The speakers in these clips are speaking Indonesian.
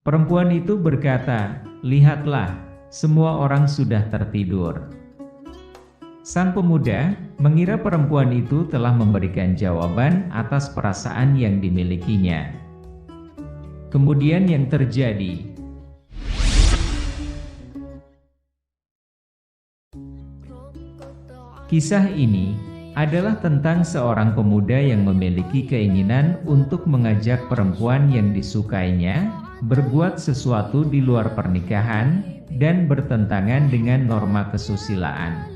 Perempuan itu berkata, "Lihatlah, semua orang sudah tertidur." Sang pemuda mengira perempuan itu telah memberikan jawaban atas perasaan yang dimilikinya. Kemudian yang terjadi, kisah ini adalah tentang seorang pemuda yang memiliki keinginan untuk mengajak perempuan yang disukainya berbuat sesuatu di luar pernikahan dan bertentangan dengan norma kesusilaan.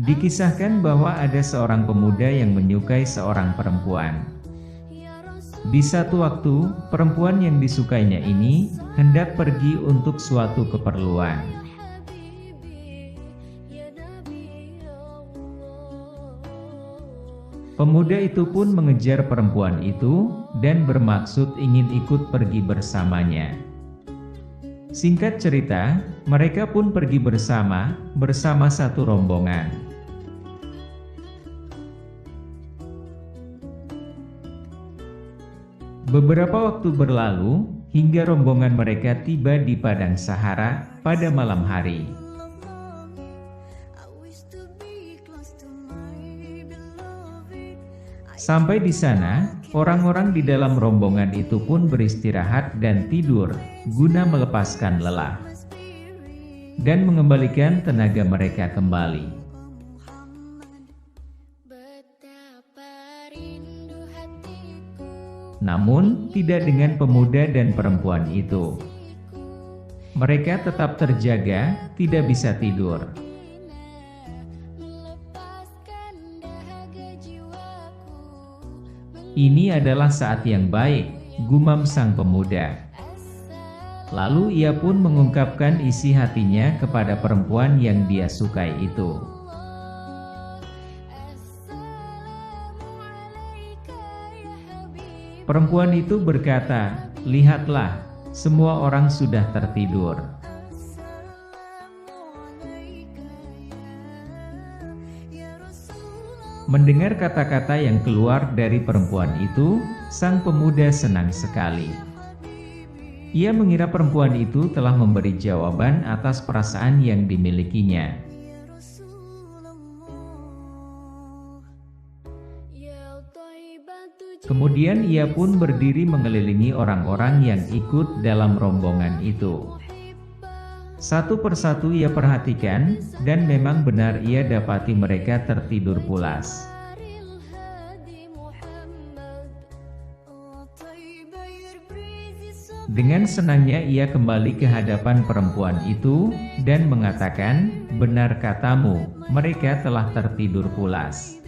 Dikisahkan bahwa ada seorang pemuda yang menyukai seorang perempuan. Di satu waktu, perempuan yang disukainya ini hendak pergi untuk suatu keperluan. Pemuda itu pun mengejar perempuan itu dan bermaksud ingin ikut pergi bersamanya. Singkat cerita, mereka pun pergi bersama satu rombongan. Beberapa waktu berlalu, hingga rombongan mereka tiba di padang Sahara pada malam hari. Sampai di sana, orang-orang di dalam rombongan itu pun beristirahat dan tidur, guna melepaskan lelah dan mengembalikan tenaga mereka kembali. Namun, tidak dengan pemuda dan perempuan itu. Mereka tetap terjaga, tidak bisa tidur. Ini adalah saat yang baik, gumam sang pemuda. Lalu ia pun mengungkapkan isi hatinya kepada perempuan yang dia sukai itu. Perempuan itu berkata, "Lihatlah, semua orang sudah tertidur." Mendengar kata-kata yang keluar dari perempuan itu, sang pemuda senang sekali. Ia mengira perempuan itu telah memberi jawaban atas perasaan yang dimilikinya. Kemudian ia pun berdiri mengelilingi orang-orang yang ikut dalam rombongan itu. Satu persatu ia perhatikan, dan memang benar ia dapati mereka tertidur pulas. Dengan senangnya ia kembali ke hadapan perempuan itu, dan mengatakan, "Benar katamu, mereka telah tertidur pulas."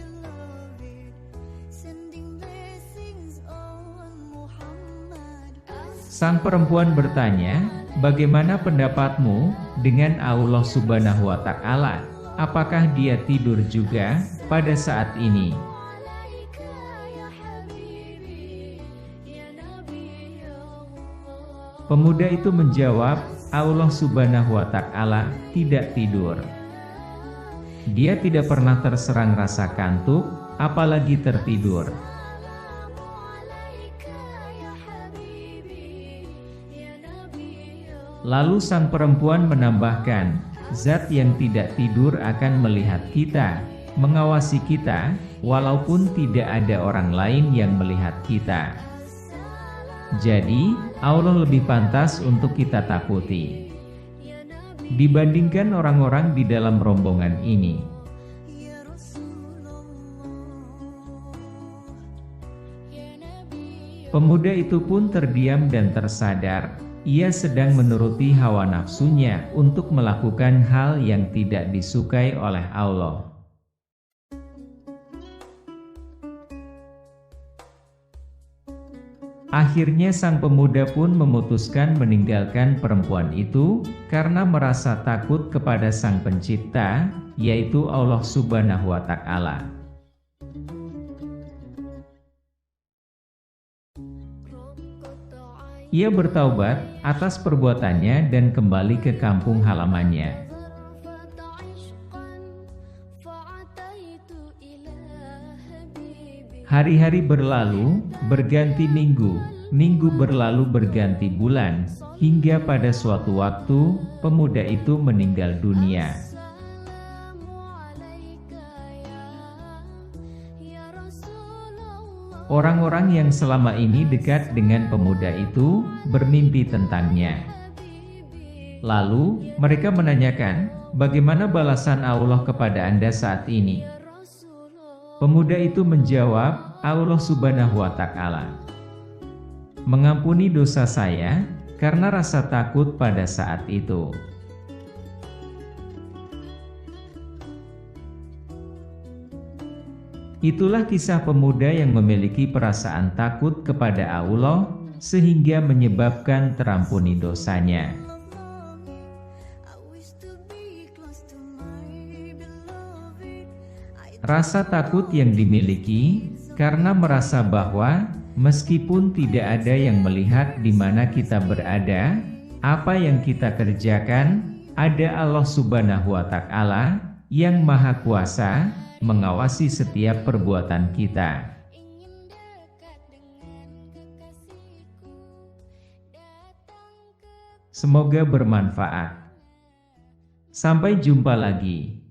Sang perempuan bertanya, "Bagaimana pendapatmu dengan Allah Subhanahu wa Ta'ala? Apakah dia tidur juga pada saat ini?" Pemuda itu menjawab, "Allah Subhanahu wa Ta'ala tidak tidur. Dia tidak pernah terserang rasa kantuk, apalagi tertidur." Lalu sang perempuan menambahkan, "Zat yang tidak tidur akan melihat kita, mengawasi kita, walaupun tidak ada orang lain yang melihat kita. Jadi, Allah lebih pantas untuk kita takuti dibandingkan orang-orang di dalam rombongan ini." Pemuda itu pun terdiam dan tersadar. Ia sedang menuruti hawa nafsunya untuk melakukan hal yang tidak disukai oleh Allah. Akhirnya sang pemuda pun memutuskan meninggalkan perempuan itu, karena merasa takut kepada Sang Pencipta, yaitu Allah Subhanahu wa Ta'ala. Ia bertaubat atas perbuatannya dan kembali ke kampung halamannya. Hari-hari berlalu, berganti minggu, minggu berlalu berganti bulan, hingga pada suatu waktu, pemuda itu meninggal dunia. Orang-orang yang selama ini dekat dengan pemuda itu, bermimpi tentangnya. Lalu, mereka menanyakan, bagaimana balasan Allah kepada Anda saat ini? Pemuda itu menjawab, Allah Subhanahu wa Ta'ala mengampuni dosa saya karena rasa takut pada saat itu. Itulah kisah pemuda yang memiliki perasaan takut kepada Allah sehingga menyebabkan terampuni dosanya. Rasa takut yang dimiliki karena merasa bahwa meskipun tidak ada yang melihat di mana kita berada, apa yang kita kerjakan, ada Allah Subhanahu wa Ta'ala yang Maha Kuasa mengawasi setiap perbuatan kita. Semoga bermanfaat. Sampai jumpa lagi.